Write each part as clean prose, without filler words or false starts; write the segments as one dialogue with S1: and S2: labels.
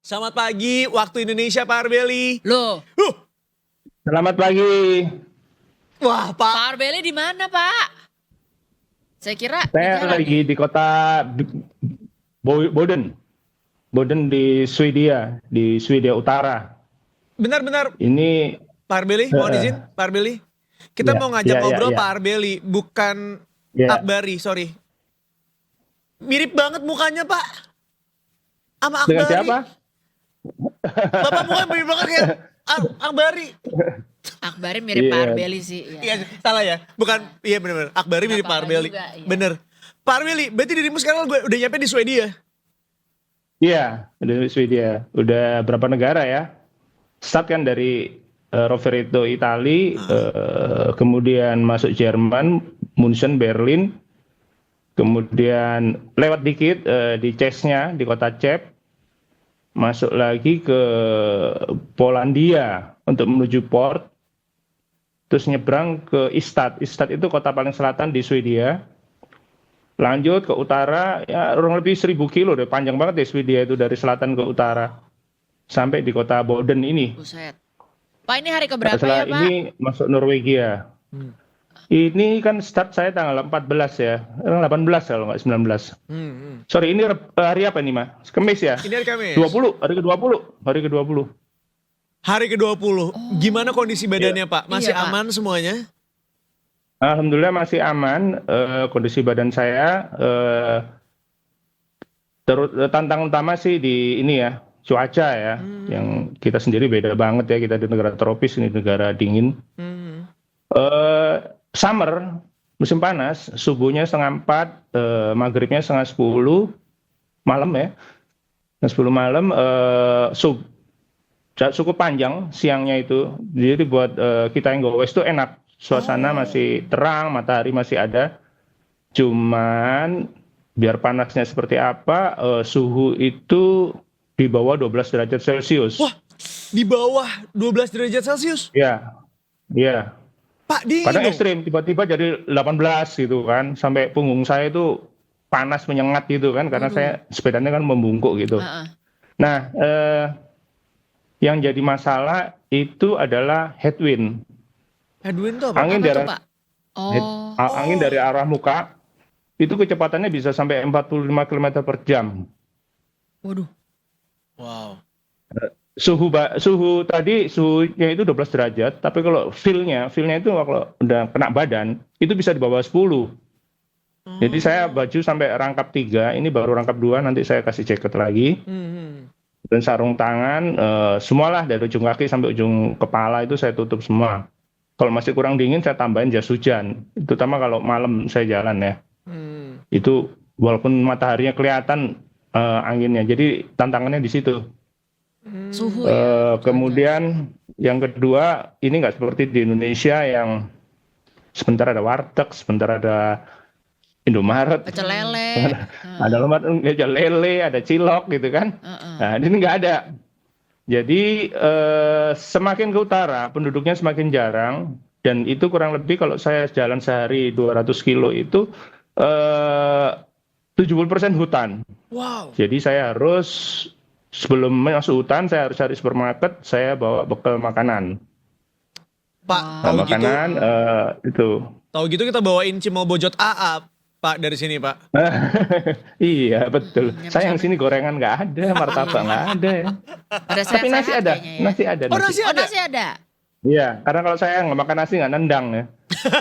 S1: Selamat pagi, waktu Indonesia Pak Arbeli.
S2: Loh,
S3: Selamat pagi.
S1: Wah, Pak.
S2: Pak Arbeli di mana, Pak? Saya kira di
S3: Saya
S2: jalan
S3: lagi
S2: nih.
S3: di kota Boden. Boden di Swedia Utara.
S1: Benar-benar
S3: Ini
S1: Pak Arbeli, mohon izin Pak Arbeli. Kita
S3: ya,
S1: mau ngajak
S3: ya, ya,
S1: ngobrol
S3: ya.
S1: Pak Arbeli, bukan
S3: Ya.
S1: Akbari, sorry. Mirip banget mukanya Pak. Sama
S3: Dengan
S1: Akbari.
S3: siapa?
S1: Bapak mukanya mirip banget kayak Akbari.
S2: Akbari mirip
S3: Iya.
S2: Pak Arbeli sih.
S1: Iya, salah ya. Bukan, iya benar-benar. Akbari
S2: Nggak
S1: mirip Pak
S2: apa-apa
S1: Arbeli.
S2: juga, iya.
S1: Bener. Pak Arbeli, berarti dirimu sekarang udah nyampe di Swedia?
S3: Iya, di Swedia. Udah berapa negara ya? Start kan dari Rovereto Itali, kemudian masuk Jerman, Munchen, Berlin, kemudian lewat dikit di Czechnya, di kota Czech, masuk lagi ke Polandia untuk menuju port, terus nyebrang ke Istad. Istad itu kota paling selatan di Swedia. Lanjut ke utara, ya kurang lebih 1000 kilo deh, panjang banget deh Swedia itu dari selatan ke utara. Sampai di kota Boden ini.
S2: Buset. Pak, ini hari keberapa
S3: Setelah
S2: ya, Pak?
S3: ini masuk Norwegia. Ini kan start saya tanggal 14 ya. 18 kalau nggak 19. Sorry, ini hari apa nih, Mas? Kamis ya?
S1: Ini hari Kamis.
S3: 20, hari ke-20. Hari ke-20.
S1: Hari ke-20. Gimana kondisi badannya Pak? Masih
S2: Iya, Pak.
S1: aman semuanya?
S3: Alhamdulillah masih aman kondisi badan saya. Tantangan utama sih di ini ya, cuaca ya. Yang kita sendiri beda banget ya, kita di negara tropis, ini negara dingin. Summer, musim panas, subuhnya 3:30, maghribnya 9:30 malam ya. 10 malam, cukup panjang siangnya itu. Jadi buat kita yang go west itu enak. Suasana masih terang, matahari masih ada. Cuman biar panasnya seperti apa, suhu itu di bawah 12 derajat Celcius.
S1: Wah, di bawah 12 derajat Celcius.
S3: Ya, iya.
S1: Pak, dingin
S3: Kadang
S1: dong.
S3: ekstrim, tiba-tiba jadi 18 gitu kan. Sampai punggung saya itu panas menyengat gitu kan. Karena saya sepedanya kan membungkuk gitu.
S2: Heeh.
S3: Nah, yang jadi masalah itu adalah headwind.
S1: Edwin tuh apa?
S3: Angin
S2: Apa tuh,
S3: dari
S2: Pak? Oh,
S3: angin dari arah muka itu kecepatannya bisa sampai 45 km per jam.
S2: waduh.
S1: Wow.
S3: Suhunya itu 12 derajat, tapi kalau feel-nya itu kalau udah kena badan itu bisa di bawah 10. Jadi saya baju sampai rangkap 3, ini baru rangkap 2, nanti saya kasih jaket lagi. Dan sarung tangan, semualah dari ujung kaki sampai ujung kepala itu saya tutup semua. Kalau masih kurang dingin saya tambahin jas hujan, terutama kalau malam saya jalan ya. Itu walaupun mataharinya kelihatan anginnya, jadi tantangannya di situ.
S2: Suhu ya.
S3: Kemudian yang kedua, ini nggak seperti di Indonesia yang sebentar ada warteg, sebentar ada Indomaret,
S2: Pecel lele.
S3: ada lele, ada cilok gitu kan. Nah, ini nggak ada. Jadi semakin ke utara penduduknya semakin jarang, dan itu kurang lebih kalau saya jalan sehari 200 kilo itu 70% hutan.
S1: Wow.
S3: Jadi saya harus sebelum masuk hutan saya harus cari supermarket, saya bawa bekal makanan.
S1: Pak,
S3: Bawa makanan itu.
S1: tahu gitu kita bawain cimol bojot AA, Pak, dari sini, Pak.
S3: Iya betul. Sayang sini gorengan nggak ada, martabak nggak ada ya.
S2: Ada
S3: Tapi nasi
S2: sehat-sehat
S3: ada,
S2: kayaknya ya.
S3: nasi ada.
S1: Oh,
S3: Nasi.
S1: nasi
S2: Oh,
S1: ada.
S2: nasi ada.
S3: Iya, karena kalau saya nggak makan nasi nggak nendang ya.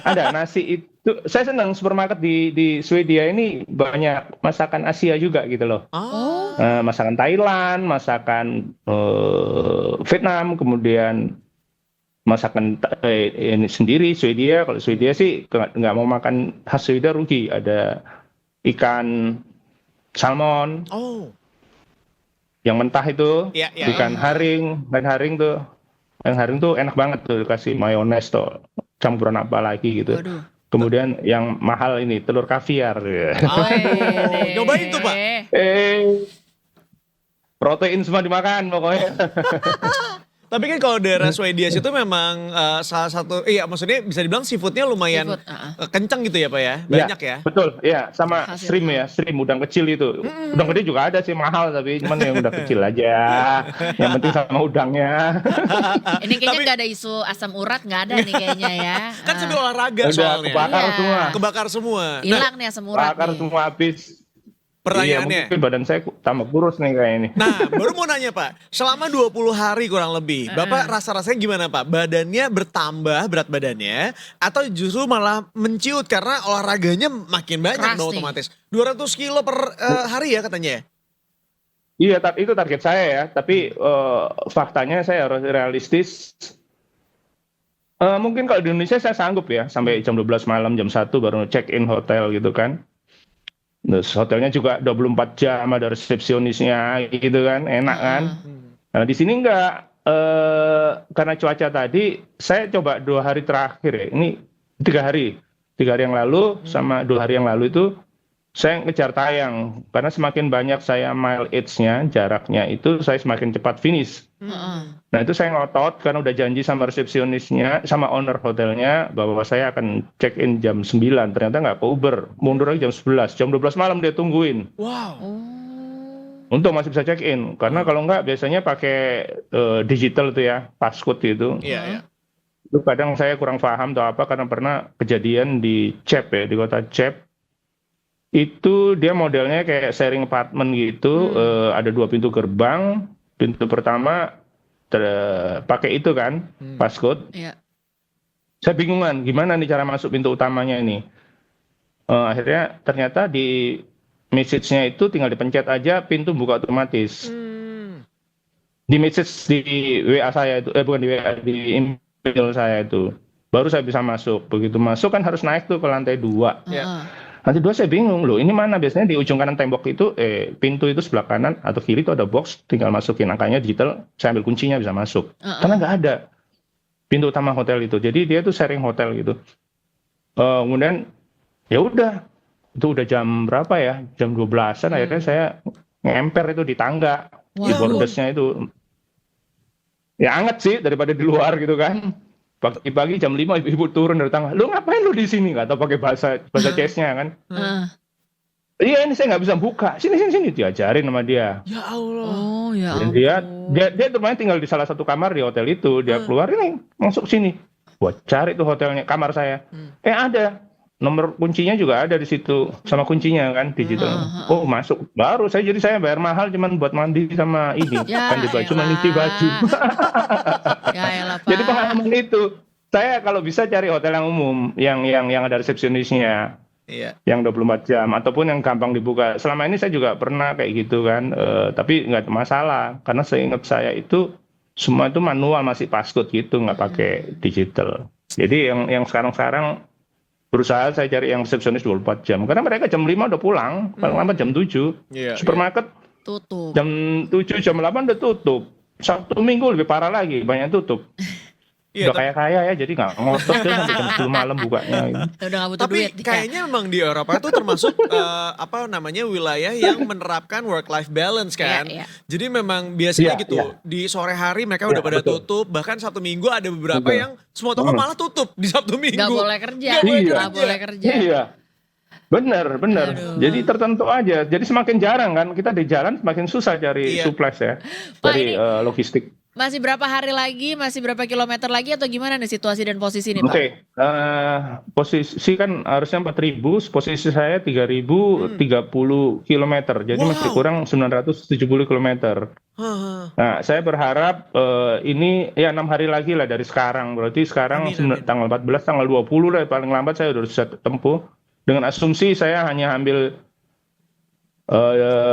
S3: Ada nasi itu. Saya senang supermarket di Swedia ini banyak masakan Asia juga gitu loh.
S2: Oh,
S3: Masakan Thailand, masakan Vietnam, kemudian masakan ini sendiri Swedia. Kalau Swedia sih nggak mau makan khas Swedia rugi. Ada ikan salmon
S1: Oh.
S3: yang mentah itu,
S1: Iya, iya.
S3: ikan haring tuh. Yang haring tuh enak banget tuh, kasih mayones tuh, campuran apa lagi gitu.
S2: waduh.
S3: Kemudian yang mahal ini telur kaviar.
S1: Oh, nyobain tuh, Pak.
S3: Protein semua dimakan pokoknya.
S1: Tapi kan kalau daerah Swedia itu memang salah satu, iya maksudnya bisa dibilang seafoodnya lumayan
S2: Seafood,
S1: kencang gitu ya Pak ya? Banyak ya?
S3: Betul, ya sama
S2: Hasil.
S3: shrimp ya, shrimp udang kecil itu. Udang gede juga ada sih mahal tapi cuman yang udah kecil aja. Yang penting sama udangnya.
S2: Ini kayaknya
S1: Tapi-
S2: nggak ada isu asam urat, nggak ada nih kayaknya ya.
S1: Kan
S2: Ah,
S1: sambil olahraga
S3: Udah
S1: soalnya.
S3: kebakar
S2: Iya.
S3: semua.
S1: Kebakar semua. Nah,
S2: hilang nih asam urat
S3: Bakar
S2: nih.
S3: semua habis.
S1: pertanyaannya.
S3: Iya, mungkin badan saya tambah kurus nih kayak ini.
S1: Nah, baru mau nanya Pak, selama 20 hari kurang lebih, Bapak rasa-rasanya gimana Pak? Badannya bertambah berat badannya atau justru malah menciut karena olahraganya makin banyak
S2: Keras
S1: dong
S2: nih.
S1: otomatis. 200 kilo per hari ya katanya ya?
S3: Iya, itu target saya ya. Tapi faktanya saya harus realistis. Mungkin kalau di Indonesia saya sanggup ya, sampai jam 12 malam, jam 1 baru check in hotel gitu kan. Terus hotelnya juga 24 jam, ada resepsionisnya gitu kan, enak kan. Nah di sini enggak, karena cuaca tadi, saya coba 2 hari terakhir ya, ini 3 hari. 3 hari yang lalu sama 2 hari yang lalu itu, saya ngejar tayang. Karena semakin banyak saya mileage-nya, jaraknya itu, saya semakin cepat finish.
S2: Heeh.
S3: Nah itu saya ngotot karena udah janji sama resepsionisnya, sama owner hotelnya bahwa saya akan check in jam 9. Ternyata nggak ke Uber, mundur lagi jam 11. Jam 12 malam dia tungguin.
S1: Wow.
S2: Oh.
S3: Untung masih bisa check in. Karena kalau nggak biasanya pakai digital tuh ya, passcode gitu.
S1: Iya, iya.
S3: Itu kadang saya kurang paham atau apa karena pernah kejadian di Cep ya, di kota Cep. Itu dia modelnya kayak sharing apartment gitu, ada 2 pintu gerbang. Pintu pertama pakai itu kan, passcode.
S2: Iya.
S3: Saya bingungan gimana nih cara masuk pintu utamanya ini. Akhirnya ternyata di message-nya itu tinggal dipencet aja pintu buka otomatis. Di message di WA saya itu, bukan di WA, di email saya itu. Baru saya bisa masuk. Begitu masuk kan harus naik tuh ke lantai 2.
S1: Iya.
S2: Heeh.
S3: Lantai 2 saya bingung loh, ini mana biasanya di ujung kanan tembok itu, pintu itu sebelah kanan atau kiri itu ada box, tinggal masukin angkanya digital, saya ambil kuncinya bisa masuk. Karena nggak ada pintu utama hotel itu, jadi dia tuh sharing hotel gitu. Kemudian ya udah, itu udah jam berapa ya, jam 12-an akhirnya saya ngemper itu di tangga, di
S2: Waduh.
S3: bordesnya itu. Ya anget sih daripada di luar gitu kan. Pagi-pagi jam 5 ibu-ibu turun dari tangga. Lu ngapain lu di sini? Nggak tahu pakai bahasa CS-nya kan.
S2: Heeh.
S3: Iya ini saya nggak bisa buka. Sini diajarin sama dia.
S1: Ya Allah.
S2: Oh ya
S3: Dan
S2: ampun.
S3: dia rumahnya tinggal di salah satu kamar di hotel itu. Dia keluar ini masuk sini. Buat cari tuh hotelnya, kamar saya. Ada. Nomor kuncinya juga ada di situ sama kuncinya kan digital. Oh masuk. Baru saya bayar mahal cuman buat mandi sama ini.
S2: Ya
S3: Ganti baju,
S2: elah.
S3: cuci baju.
S2: Ya elah, Pak.
S3: Jadi pengalaman itu. Saya kalau bisa cari hotel yang umum, yang ada resepsionisnya.
S1: Iya.
S3: Yang 24 jam ataupun yang gampang dibuka. Selama ini saya juga pernah kayak gitu kan, tapi nggak ada masalah karena seingat saya itu semua itu manual, masih passcode gitu, nggak pakai digital. Jadi yang sekarang berusaha saya cari yang resepsionis 24 jam karena mereka jam 5 udah pulang, paling lambat jam 7.
S1: Iya.
S3: Supermarket
S2: Tutup.
S3: jam 7 jam 8 udah tutup. Sabtu Minggu lebih parah lagi, banyak tutup.
S1: Iya,
S3: Udah kaya ya, jadi nggak ngotot deh sampai jam 10 malam bukanya.
S2: Udah gak butuh
S1: Tapi
S2: duit. Dika.
S1: kayaknya memang di Eropa itu termasuk apa namanya wilayah yang menerapkan work life balance kan.
S2: Iya, iya.
S1: Jadi memang biasanya
S3: Iya,
S1: gitu
S3: iya.
S1: di sore hari mereka udah
S3: Iya,
S1: pada
S3: betul.
S1: tutup, bahkan Sabtu Minggu ada beberapa
S3: Betul.
S1: yang semua toko malah tutup di Sabtu Minggu.
S2: Gak boleh kerja.
S1: Nggak boleh
S3: Iya.
S2: Gak boleh kerja.
S3: Iya. Benar.
S2: Aduh.
S3: Jadi tertentu aja. Jadi semakin jarang kan kita di jalan semakin susah cari
S1: Iya.
S3: supplies ya.
S2: Pak,
S3: Dari
S2: ini-
S3: logistik.
S2: Masih berapa hari lagi, masih berapa kilometer lagi atau gimana nih situasi dan posisi nih Pak?
S3: Oke, posisi kan harusnya 4.000, posisi saya 3.030 kilometer. Jadi
S1: Wow.
S3: masih kurang 970 kilometer.
S1: Hah.
S3: Nah, saya berharap ini ya 6 hari lagi lah dari sekarang. Berarti sekarang
S1: Amin, amin.
S3: tanggal 14, tanggal 20 lah paling lambat saya udah bisa tempuh. Dengan asumsi saya hanya ambil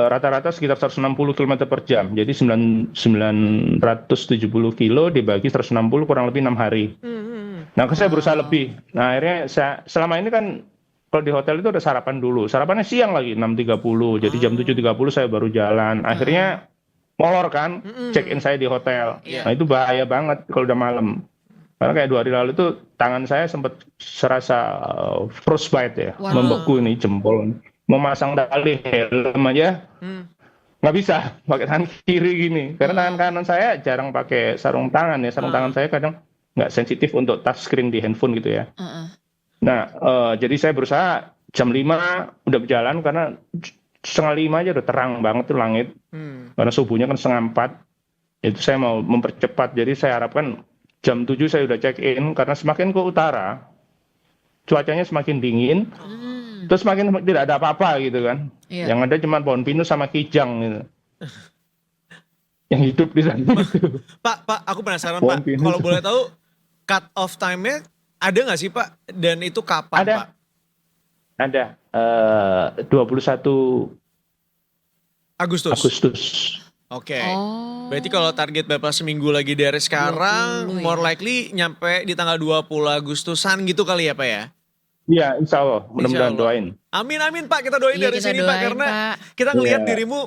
S3: rata-rata sekitar 160 km per jam. Jadi 970 kilo dibagi 160 kurang lebih 6 hari. Nah, saya berusaha lebih. Nah, akhirnya selama ini kan kalau di hotel itu ada sarapan dulu. Sarapannya siang lagi 6.30. Jadi jam 7.30 saya baru jalan. Akhirnya molor kan check-in saya di hotel.
S2: Iya.
S3: Nah, itu bahaya banget kalau udah malam. Karena kayak 2 hari lalu itu tangan saya sempat serasa frostbite ya,
S2: Waduh.
S3: membeku ini jempol. Memasang tali helm aja nggak bisa pakai tangan kiri gini, karena tangan kanan saya jarang pakai sarung tangan ya. Sarung tangan saya kadang nggak sensitif untuk touchscreen di handphone gitu ya.
S2: Heeh.
S3: Nah, jadi saya berusaha jam 5 udah berjalan, karena setengah 5 aja udah terang banget tuh langit. Karena subuhnya kan setengah 4. Itu saya mau mempercepat. Jadi saya harapkan jam 7 saya udah check in, karena semakin ke utara cuacanya semakin dingin, terus semakin tidak ada apa-apa gitu kan.
S2: Iya.
S3: Yang ada cuma pohon pinus sama kijang gitu. Yang hidup di sana itu.
S1: Pak, aku penasaran
S3: Pohon
S1: Pak.
S3: pinus.
S1: Kalau boleh tahu cut off time-nya ada nggak sih Pak? Dan itu kapan
S3: Ada.
S1: Pak?
S3: Ada 21
S1: Agustus. Oke.
S2: Oh.
S1: Berarti kalau target Bapak seminggu lagi dari sekarang,
S2: 20 ya.
S1: more likely nyampe di tanggal 20 Agustusan gitu kali ya Pak ya?
S3: Iya, insya Allah. Mudah-mudahan
S1: Insya Allah.
S3: doain.
S1: Amin Pak, kita doain
S2: Iya,
S1: dari
S2: kita
S1: sini Pak.
S2: doain,
S1: Karena
S2: Pak.
S1: kita ngelihat
S3: Iya.
S1: dirimu,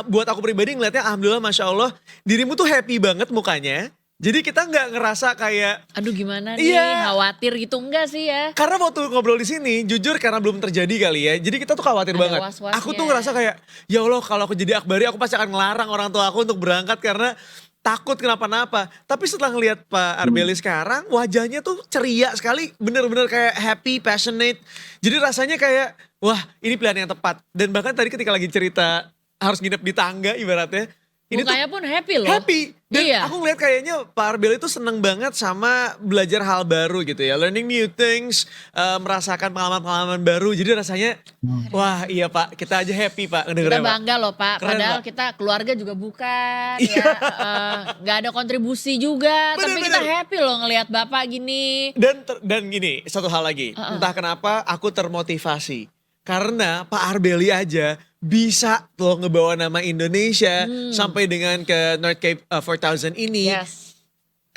S1: buat aku pribadi ngelihatnya alhamdulillah Masya Allah, dirimu tuh happy banget mukanya. Jadi kita nggak ngerasa kayak,
S2: Aduh gimana nih,
S1: Iya.
S2: khawatir gitu enggak sih ya?
S1: karena waktu ngobrol di sini, jujur karena belum terjadi kali ya. Jadi kita tuh khawatir
S2: Ada
S1: banget.
S2: was-wasnya.
S1: Aku tuh ngerasa kayak, ya Allah kalau aku jadi akbari aku pasti akan ngelarang orang tua aku untuk berangkat karena takut kenapa-napa. Tapi setelah ngelihat Pak Arbeli sekarang, wajahnya tuh ceria sekali. Bener-bener kayak happy, passionate. Jadi rasanya kayak, wah ini pilihan yang tepat. Dan bahkan tadi ketika lagi cerita harus nginep di tangga ibaratnya. Ini tuh
S2: Mukanya pun happy loh.
S1: happy. Dan
S2: Iya.
S1: aku ngeliat kayaknya Pak Arbel itu seneng banget sama belajar hal baru gitu ya. Learning new things, merasakan pengalaman-pengalaman baru. Jadi rasanya, wah iya Pak, kita aja happy Pak
S2: Kita
S1: ngedengernya Pak.
S2: bangga loh Pak,
S1: Keren,
S2: padahal
S1: Pak.
S2: kita keluarga juga bukan
S1: Iya.
S2: ya, nggak ada kontribusi juga, tapi kita
S1: Bener-bener.
S2: happy loh ngelihat Bapak gini.
S1: Dan gini, satu hal lagi. Entah kenapa aku termotivasi. Karena Pak Arbeli aja bisa loh ngebawa nama Indonesia sampai dengan ke North Cape 4000 ini.
S2: Yes.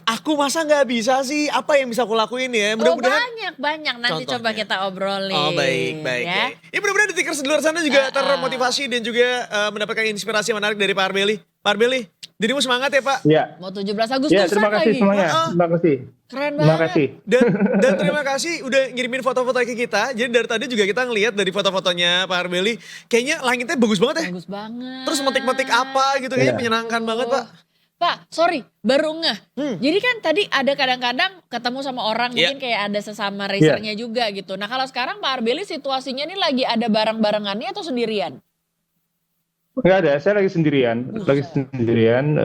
S1: Aku masa nggak bisa sih? Apa yang bisa aku lakuin ya?
S2: Oh
S1: Mudah-mudahan
S2: banyak nanti
S1: Contohnya.
S2: coba kita obrolin.
S1: Oh baik.
S2: Ya.
S1: Ya mudah-mudahan di Tickers di luar sana juga termotivasi dan juga mendapatkan inspirasi menarik dari Pak Arbeli. Pak Arbeli, dirimu semangat ya Pak.
S3: Ya,
S2: Mau 17 Agustus
S3: ya terima kasih
S2: lagi.
S3: semuanya. Terima kasih.
S2: Keren
S3: Terima
S2: banget.
S3: kasih.
S1: Dan terima kasih udah ngirimin foto-foto ke kita. Jadi dari tadi juga kita ngelihat dari foto-fotonya Pak Arbeli, kayaknya langitnya bagus banget ya.
S2: Bagus banget.
S1: Terus metik-metik apa gitu kayaknya
S3: Iya.
S1: menyenangkan banget Pak.
S2: Pak, sorry, baru ngeh. Jadi kan tadi ada kadang-kadang ketemu sama orang,
S1: Iya.
S2: mungkin kayak ada sesama racernya juga gitu. Nah kalau sekarang Pak Arbeli situasinya ini lagi ada bareng-barengannya atau sendirian?
S3: Enggak ada, saya lagi sendirian. Lagi sendirian.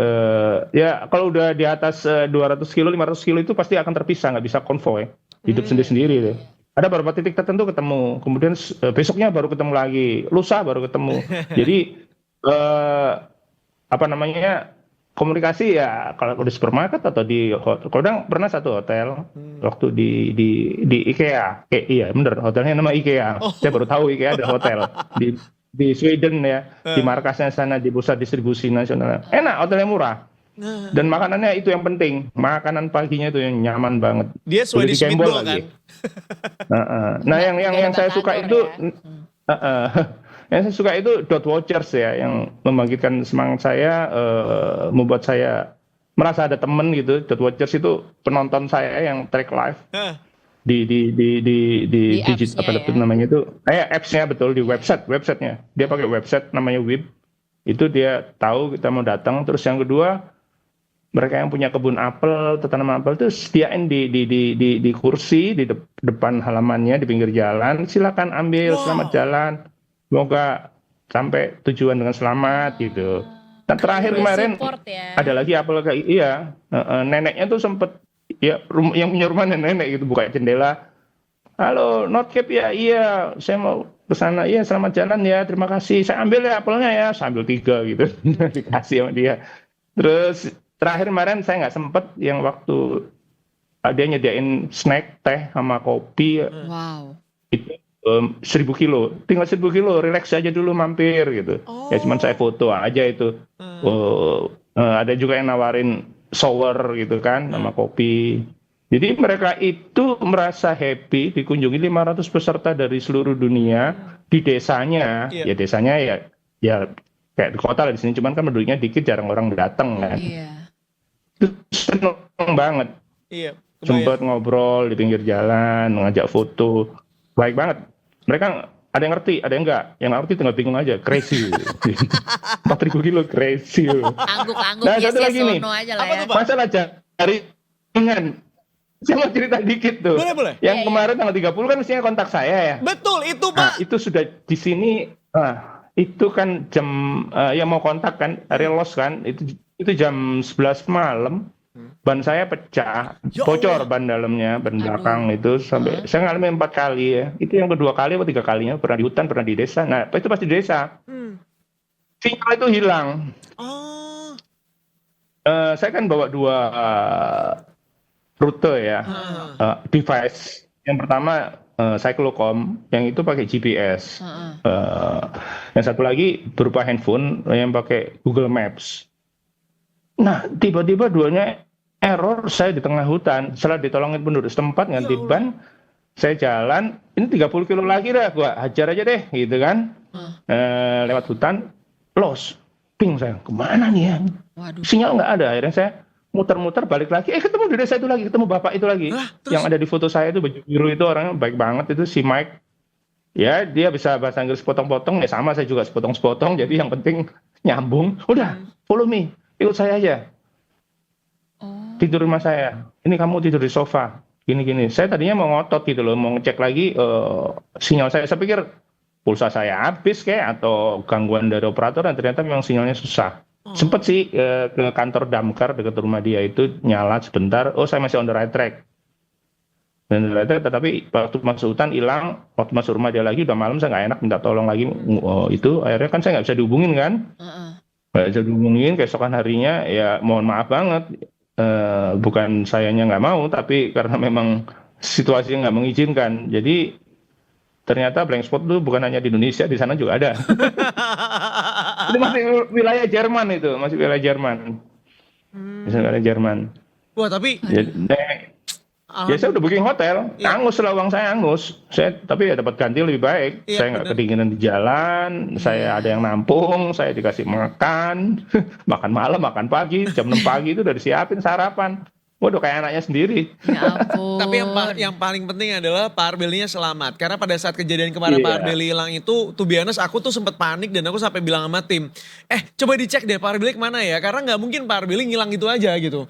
S3: Ya kalau udah di atas 200 kilo, 500 kilo itu pasti akan terpisah, nggak bisa konvoy. Hidup sendiri-sendiri deh. Ada beberapa titik tertentu ketemu, kemudian besoknya baru ketemu lagi, lusa baru ketemu. Jadi apa namanya, komunikasi ya kalau di supermarket atau di hotel. Kadang pernah satu hotel waktu di IKEA. Iya bener, hotelnya nama IKEA. Saya baru tahu IKEA ada hotel di Sweden ya, di markasnya sana, di pusat distribusi nasional. Enak, hotelnya murah. Dan makanannya itu yang penting. Makanan paginya itu yang nyaman banget.
S1: Dia
S3: Boleh
S1: Swedish
S3: dicembol
S1: meatball kan.
S3: lagi. Nah, yang saya suka itu yang saya suka itu Dot Watchers ya, yang membangkitkan semangat saya, membuat saya merasa ada temen gitu. Dot Watchers itu penonton saya yang track live
S2: Di
S3: di
S2: apps-nya
S3: apa itu
S2: ya?
S3: namanya itu, apps-nya betul, di websitenya. Dia pakai website namanya Wib. Itu dia tahu kita mau datang. Terus yang kedua, mereka yang punya kebun apel, tanaman apel itu sediain di kursi di depan halamannya di pinggir jalan. Silakan ambil, selamat jalan. Semoga sampai tujuan dengan selamat gitu. Dan terakhir kemarin
S2: Support ya.
S3: ada lagi apel kayak neneknya tuh sempet ya yang punya rumah nenek gitu buka jendela. Halo, North Cape ya, iya, saya mau ke sana, iya, selamat jalan ya, terima kasih. Saya ambil ya apelnya ya, saya ambil 3 gitu, dikasih sama dia. Terus terakhir kemarin saya nggak sempet yang waktu dia nyediain snack, teh sama kopi
S2: Wow.
S3: itu 1000 kilo, tinggal 1000 kilo, relax aja dulu mampir gitu. Ya cuman saya foto aja itu. Ada juga yang nawarin shower gitu kan, sama kopi. Jadi mereka itu merasa happy dikunjungi 500 peserta dari seluruh dunia di desanya.
S1: Iya.
S3: Ya desanya ya kayak di kota lah di sini, cuman kan penduduknya dikit, jarang orang datang kan.
S2: Iya.
S3: Itu seneng banget.
S1: Iya.
S3: Sempat ngobrol di pinggir jalan, ngajak foto. Baik banget. Mereka Ada yang ngerti, ada yang enggak. Yang nggak ngerti tinggal bingung aja, crazy. 4.000 kilo, crazy.
S2: Angguk-angguk
S3: Nah,
S2: yes
S3: satu lagi nih.
S2: sono aja lah
S1: Apa
S2: ya.
S1: tuh, Pak?
S3: Masalah jaringan. Saya mau cerita dikit tuh.
S1: Boleh.
S3: Yang
S2: Iya,
S3: kemarin tanggal 30 kan mestinya kontak saya ya.
S1: Betul itu
S3: Nah,
S1: Pak.
S3: itu sudah di sini. Itu kan jam yang mau kontak kan, area loss kan, itu jam 11 malam. Ban saya pecah,
S1: Ya
S3: bocor
S1: Allah.
S3: ban dalamnya, ban
S2: Aduh.
S3: belakang itu sampai saya ngalamin 4 kali ya. Itu yang kedua kali atau 3 kalinya, pernah di hutan, pernah di desa. Nah, itu pasti di desa.
S1: Hmm.
S3: Sinyal itu hilang.
S1: Oh.
S3: Saya kan bawa 2 rute ya, device. Yang pertama Cyclocom, yang itu pakai GPS. Yang satu lagi berupa handphone yang pakai Google Maps. Nah, tiba-tiba duanya error, saya di tengah hutan. Setelah ditolongin penduduk setempat ganti
S1: Ya Allah.
S3: ban, saya jalan, ini 30 kilo lagi dah, gua hajar aja deh, gitu kan. Lewat hutan, lost, ping saya, kemana nih ya?
S2: Waduh.
S3: Sinyal nggak ada, akhirnya saya muter-muter balik lagi, ketemu di desa itu lagi, ketemu bapak itu lagi.
S1: Lah, terus?
S3: Yang ada di foto saya itu baju biru itu orangnya baik banget, itu si Mike. Ya, dia bisa bahasa Inggris potong-potong, ya sama saya juga sepotong-sepotong, jadi yang penting nyambung. Udah, follow me, ikut saya aja.
S2: Oh.
S3: Tidur rumah saya. Ini kamu tidur di sofa. Gini-gini. Saya tadinya mau ngotot gitu loh, mau ngecek lagi sinyal saya. Saya pikir pulsa saya habis kayak atau gangguan dari operator, dan ternyata memang sinyalnya susah. Sempet sih ke kantor damkar dekat rumah dia itu nyala sebentar. Oh, saya masih on the right track. Dan tetapi waktu masuk hutan hilang, waktu masuk rumah dia lagi udah malam, saya nggak enak minta tolong lagi. Itu akhirnya kan saya nggak bisa dihubungin kan, nggak bisa dihubungin. Keesokan harinya ya mohon maaf banget, bukan sayanya nggak mau, tapi karena memang situasinya nggak mengizinkan. Jadi ternyata blank spot itu bukan hanya di Indonesia, di sana juga ada. Itu masih wilayah Jerman itu, masih wilayah Jerman. Masih wilayah Jerman.
S1: Wah tapi
S3: Ya saya udah booking hotel,
S1: Iya.
S3: angus lah uang saya angus. Tapi ya dapat ganti lebih baik.
S1: Iya,
S3: Saya nggak
S1: bener.
S3: kedinginan di jalan, saya ada yang nampung, saya dikasih makan, makan malam, makan pagi, jam 6 pagi itu udah disiapin sarapan. Waduh kayak anaknya sendiri.
S2: Ya ampun.
S1: Tapi yang paling penting adalah Pak Arbelinya selamat. Karena pada saat kejadian kemarin
S3: Iya.
S1: Pak Arbeli hilang itu, to be honest, aku tuh sempat panik dan aku sampai bilang sama tim, coba dicek deh Pak Arbeli kemana ya? Karena nggak mungkin Pak Arbeli ngilang gitu aja gitu.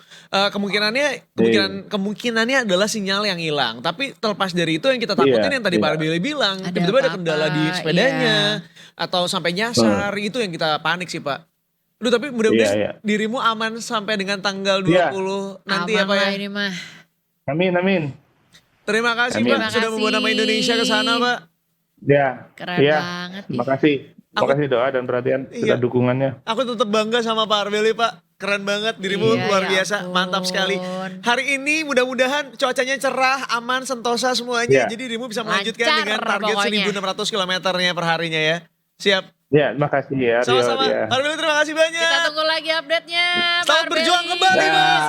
S1: Kemungkinannya adalah sinyal yang hilang. Tapi terlepas dari itu yang kita takutin
S3: Iya,
S1: yang tadi
S3: iya.
S1: Pak Arbeli bilang,
S2: Ada
S1: tiba-tiba ada
S2: apa-apa,
S1: kendala di sepedanya atau sampai nyasar,
S3: Hmm.
S1: itu yang kita panik sih Pak. Duh, tapi mudah-mudahan
S3: Iya, iya.
S1: dirimu aman sampai dengan tanggal
S3: Iya.
S1: 20 nanti ya
S2: Aman
S1: Pak
S2: lah
S1: ya.
S2: ini mah.
S3: Amin.
S1: Terima kasih
S3: Amin.
S1: Pak sudah membawa nama Indonesia ke sana Pak.
S3: Ya.
S2: Keren
S3: Iya.
S2: banget nih.
S3: Terima kasih. Terima
S1: Aku-
S3: kasih doa dan perhatian,
S1: Iya.
S3: serta dukungannya.
S1: Aku tetap bangga sama Pak Arbeli Pak. Keren banget dirimu,
S2: Iya,
S1: luar
S2: ya
S1: biasa,
S2: ampun.
S1: mantap sekali. Hari ini mudah-mudahan cuacanya cerah, aman, sentosa semuanya.
S3: Iya.
S1: Jadi dirimu bisa melanjutkan
S2: Lancar
S1: dengan target
S2: pokoknya.
S1: 1.600 kilometernya per harinya ya. Siap.
S3: Ya, terima kasih ya. Rio,
S1: Sama-sama.
S3: ya.
S1: Pak Arbeli terima kasih banyak.
S2: Kita tunggu lagi update-nya. Pak
S1: Selamat berjuang
S2: Arbeli.
S1: kembali
S3: Ya.
S1: Mas.